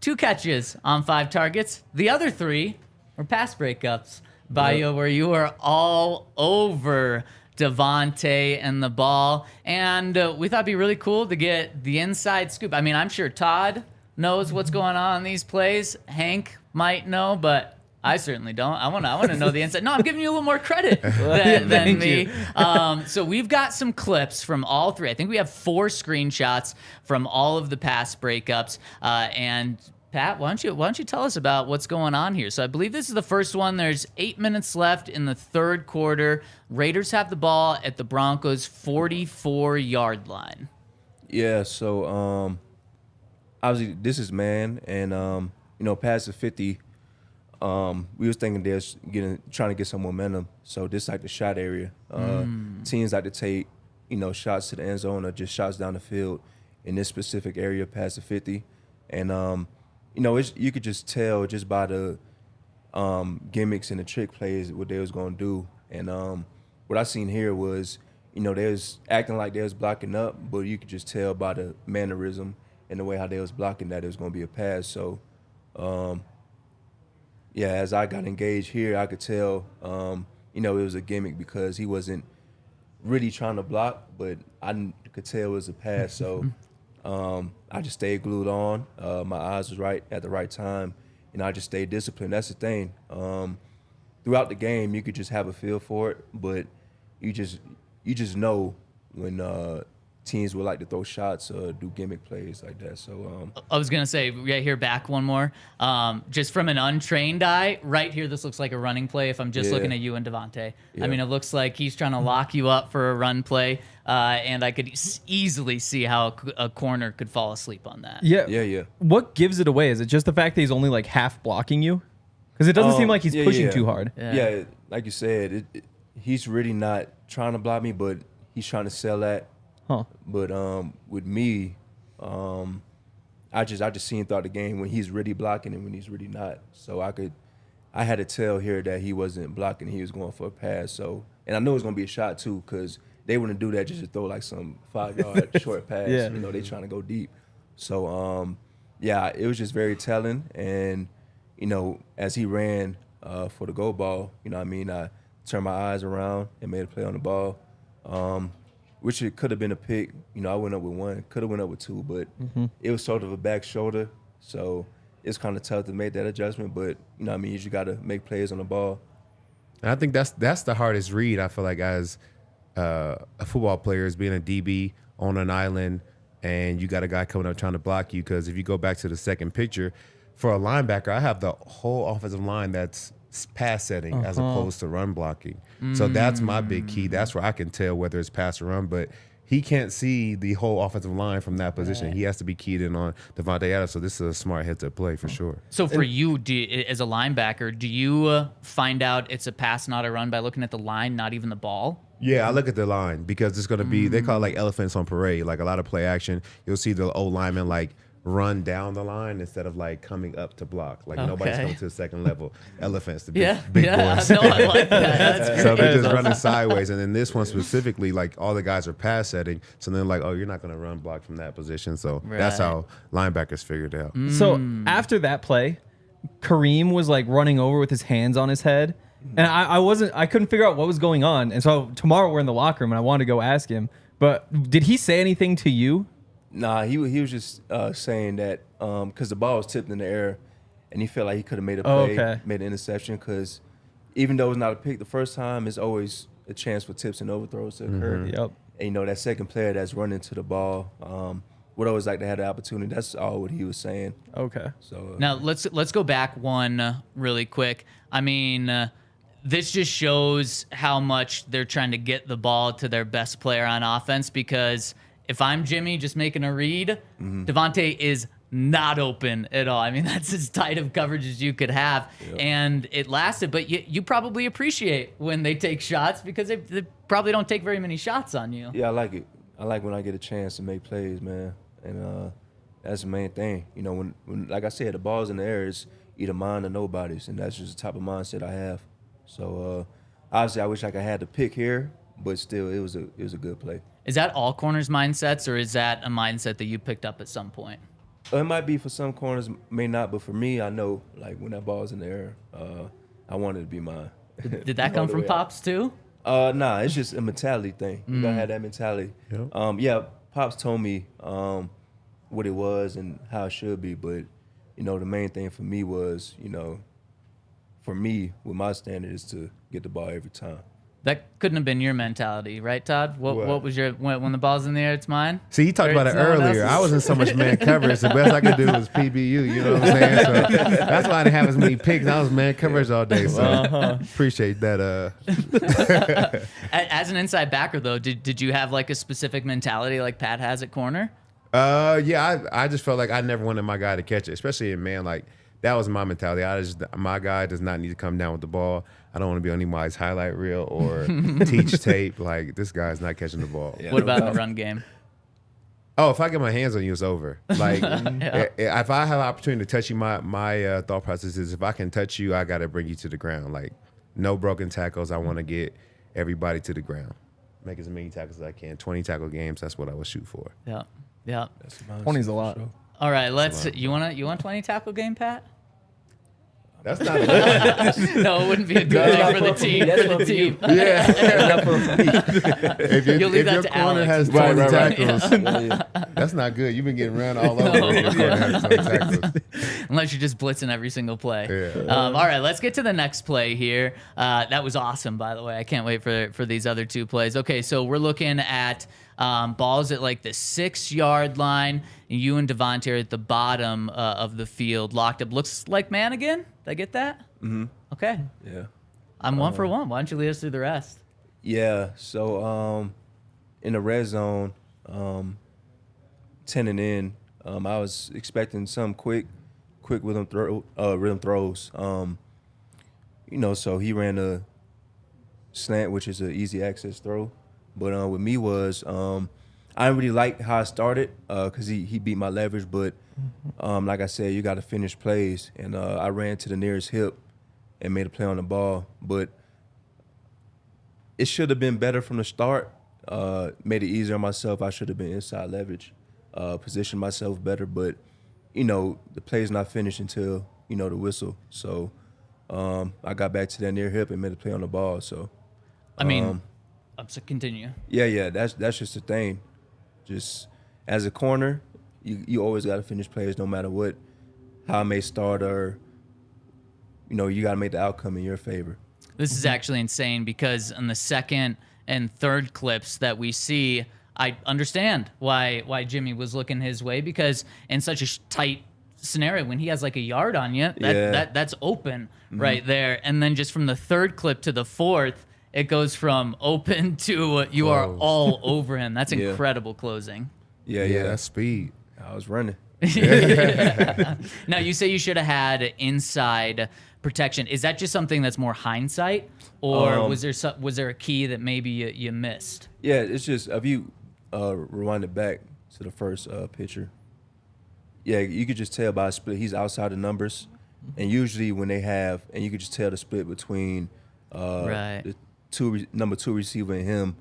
2 catches on 5 targets. The other 3 were pass breakups. Bayo, where you were all over Davante and the ball. And we thought it'd be really cool to get the inside scoop. I mean, I'm sure Todd knows what's going on in these plays. Hank might know, but I certainly don't. I want to know the inside. No, I'm giving you a little more credit than me. So we've got some clips from all 3. I think we have 4 screenshots from all of the pass breakups. And Pat, why don't you tell us about what's going on here? So I believe this is the first one. There's 8 minutes left in the 3rd quarter. Raiders have the ball at the Broncos' 44-yard line. Yeah, so obviously this is man, and past the 50, we was thinking there's trying to get some momentum. So this is like the shot area. Teams like to take shots to the end zone or just shots down the field in this specific area past the 50, and you could just tell just by the gimmicks and the trick plays what they was gonna do. And what I seen here was, they was acting like they was blocking up, but you could just tell by the mannerism and the way how they was blocking that it was gonna be a pass. So, as I got engaged here, I could tell, it was a gimmick because he wasn't really trying to block, but I could tell it was a pass. So. I just stayed glued on. My eyes was right at the right time, and I just stayed disciplined. That's the thing. Throughout the game, you could just have a feel for it, but you just know when teams would like to throw shots or do gimmick plays like that. So I was gonna say, right here, back one more. Just from an untrained eye, right here, this looks like a running play. If I'm just looking at you and Davante, I mean, it looks like he's trying to lock you up for a run play, and I could easily see how a corner could fall asleep on that. Yeah. What gives it away? Is it just the fact that he's only like half blocking you? Because it doesn't seem like he's pushing too hard. Yeah, like you said, he's really not trying to block me, but he's trying to sell that. Huh. But with me, I just seen throughout the game when he's really blocking and when he's really not. So I had to tell here that he wasn't blocking, he was going for a pass. So, and I knew it was gonna be a shot too, because they wouldn't do that just to throw like some 5-yard short pass. They trying to go deep. So it was just very telling. And as he ran for the goal ball, I turned my eyes around and made a play on the ball. Which it could have been a pick. I went up with 1, could have went up with 2, but it was sort of a back shoulder. So it's kind of tough to make that adjustment, but you just got to make plays on the ball. And I think that's the hardest read, I feel like, as a football player, is being a DB on an island and you got a guy coming up trying to block you. Because if you go back to the second picture, for a linebacker, I have the whole offensive line that's pass setting as opposed to run blocking. So that's my big key. That's where I can tell whether it's pass or run, but he can't see the whole offensive line from that position. Right. He has to be keyed in on Davante Adams, so this is a smart heads-up play for sure. So for you, as a linebacker, do you find out it's a pass, not a run, by looking at the line, not even the ball? Yeah, I look at the line because it's going to be, they call it like elephants on parade, like a lot of play action. You'll see the old lineman like run down the line instead of like coming up to block. Like nobody's coming to the second level. Elephants, the big boys. No, I like that. That's great. So they're just running sideways. And then this one specifically, like all the guys are pass setting. So they're like, oh, you're not going to run block from that position. So that's how linebackers figured it out. So after that play, Kareem was like running over with his hands on his head. And I couldn't figure out what was going on. And so tomorrow we're in the locker room and I wanted to go ask him. But did he say anything to you? Nah, he was just saying that because the ball was tipped in the air, and he felt like he could have made a play, made an interception. Because even though it's not a pick the first time, it's always a chance for tips and overthrows to occur. Yep. And that second player that's running to the ball would always like to have the opportunity. That's all what he was saying. Okay. So now let's go back one really quick. I mean, this just shows how much they're trying to get the ball to their best player on offense, because if I'm Jimmy just making a read, Davante is not open at all. I mean, that's as tight of coverage as you could have. Yep. And it lasted, but you probably appreciate when they take shots because they probably don't take very many shots on you. Yeah, I like it. I like when I get a chance to make plays, man. And that's the main thing. When like I said, the ball's in the air, it's either mine or nobody's, and that's just the type of mindset I have. So obviously I wish I could have the pick here, but still it was a good play. Is that all corners' mindsets, or is that a mindset that you picked up at some point? It might be for some corners, may not, but for me, I know like when that ball's in the air, I want it to be mine. Did that come from Pops too? Nah, it's just a mentality thing. You gotta have that mentality. Yep. Yeah, Pops told me what it was and how it should be, but you know, the main thing for me was, you know, for me, with my standard is to get the ball every time. That couldn't have been your mentality, right, Todd? What was your when the ball's in the air, it's mine? See, he talked Or about it it's no one earlier. else's? I was in so much man coverage. The best I could do was PBU. You know what I'm saying? So that's why I didn't have as many picks. I was man coverage all day. So appreciate that. As an inside backer, though, did you have like a specific mentality like Pat has at corner? Yeah, I just felt like I never wanted my guy to catch it, especially in man. Like that was my mentality. My guy does not need to come down with the ball. I don't want to be on anybody's highlight reel or teach tape. Like this guy's not catching the ball. Yeah, What no about in doubt. the run game? Oh, if I get my hands on you, it's over. Like if I have an opportunity to touch you, my thought process is if I can touch you, I got to bring you to the ground. Like no broken tackles. I want to get everybody to the ground. Make as many tackles as I can. 20 tackle games. That's what I would shoot for. Yeah, yeah. That's mine, 20's a for lot. sure. All right, you want 20 tackle game, Pat? That's not enough. No, it wouldn't be a good thing for the team. For the team. Yeah. You'll leave if that your to corner Alex. has 20 Right. tackles, Yeah. that's not good. You've been getting run all over. when your corner has 20 tackles. Unless you're just blitzing every single play. Yeah. All right, let's get to the next play here. That was awesome, by the way. I can't wait for these other two plays. Okay, so we're looking at balls at like the 6-yard line. And you and Davante are at the bottom of the field, locked up. Looks like man again. Did I get that? Mm-hmm. Okay. Yeah. I'm 1 for 1. Why don't you lead us through the rest? Yeah. So in the red zone, 10 and in, I was expecting some quick rhythm throws. You know, so he ran a slant, which is an easy access throw. But with me was I didn't really like how I started because he beat my leverage. But like I said, you got to finish plays. And I ran to the nearest hip and made a play on the ball. But it should have been better from the start. Made it easier on myself. I should have been inside leverage, positioned myself better. But, you know, the play's not finished until, you know, the whistle. So I got back to that near hip and made a play on the ball. So, I mean, so continue. yeah, that's just the thing. Just as a corner, you always got to finish plays no matter what, how it may start or, you know, you got to make the outcome in your favor. This is actually insane because in the second and third clips that we see, I understand why Jimmy was looking his way because in such a tight scenario, when he has like a yard on you, that's open right there. And then just from the third clip to the fourth, it goes from open to you are all over him. That's incredible closing. Yeah, That's speed. I was running. Now, you say you should have had inside protection. Is that just something that's more hindsight, or was there a key that maybe you missed? Yeah, it's just if you rewind it back to the first picture, yeah, you could just tell by a split. He's outside the numbers, and usually when they have, and you could just tell the split between the number 2 receiver and him.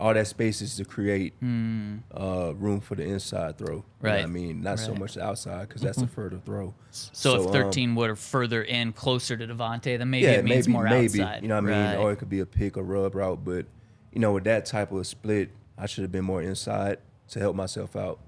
All that space is to create room for the inside throw. You know what I mean, not so much the outside because that's a further throw. So if 13 were further in, closer to Davante, then maybe it means more outside. You know what I mean? Or it could be a pick or rub route. But, you know, with that type of split, I should have been more inside to help myself out,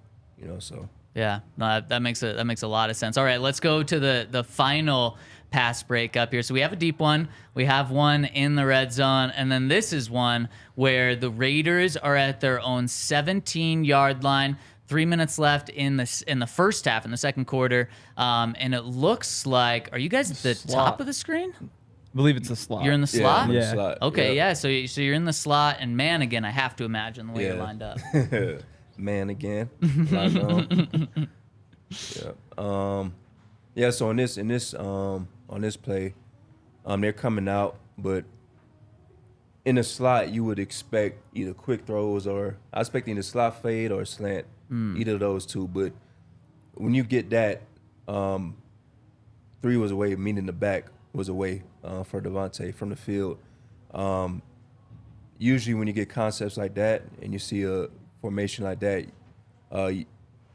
you know, so. Yeah, no, that makes a lot of sense. All right, let's go to the final pass breakup here. So we have a deep one, we have one in the red zone, and then this is one where the Raiders are at their own 17-yard line. 3 minutes left in the first half, in the second quarter, and it looks like, are you guys at the top of the screen? I believe it's a slot. You're in the slot? I'm in the Yeah. slot. Okay, Yeah. yeah. So you're in the slot, and man, again, I have to imagine the way you're lined up. Man again. Locked on. Yeah. Yeah. So on this play, they're coming out, but in the slot you would expect either quick throws or I expect either slot fade or slant, either of those two. But when you get that, 3 was away, meaning the back was away for Davante from the field. Usually when you get concepts like that and you see a formation like that,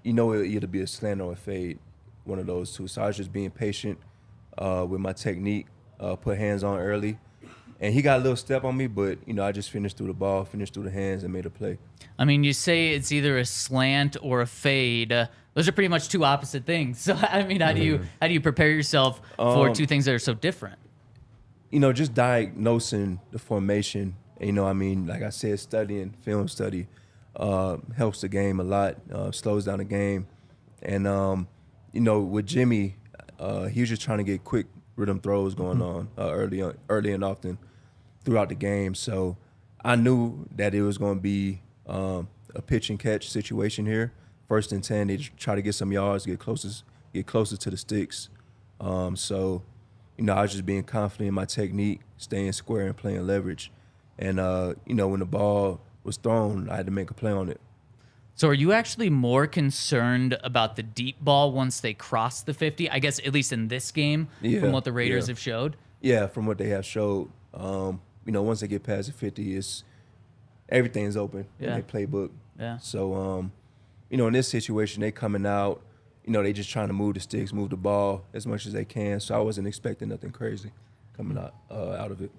you know it'll either be a slant or a fade, one of those two. So I was just being patient with my technique, put hands on early. And he got a little step on me, but, you know, I just finished through the ball, finished through the hands, and made a play. I mean, you say it's either a slant or a fade. Those are pretty much two opposite things. So, I mean, how do you prepare yourself for two things that are so different? You know, just diagnosing the formation. And, you know, I mean, like I said, studying, film study helps the game a lot, slows down the game. And, you know, with Jimmy, he was just trying to get quick rhythm throws going on early and often throughout the game. So I knew that it was going to be a pitch and catch situation here. 1st and 10, they try to get some yards, get closer to the sticks. So, you know, I was just being confident in my technique, staying square and playing leverage. And, you know, when the ball was thrown, I had to make a play on it. So are you actually more concerned about the deep ball once they cross the 50? I guess at least in this game, from what the Raiders have showed? Yeah, from what they have showed. You know, once they get past the 50, everything's open in their playbook. Yeah. So, you know, in this situation, they coming out, you know, they just trying to move the sticks, move the ball as much as they can. So I wasn't expecting nothing crazy coming out of it.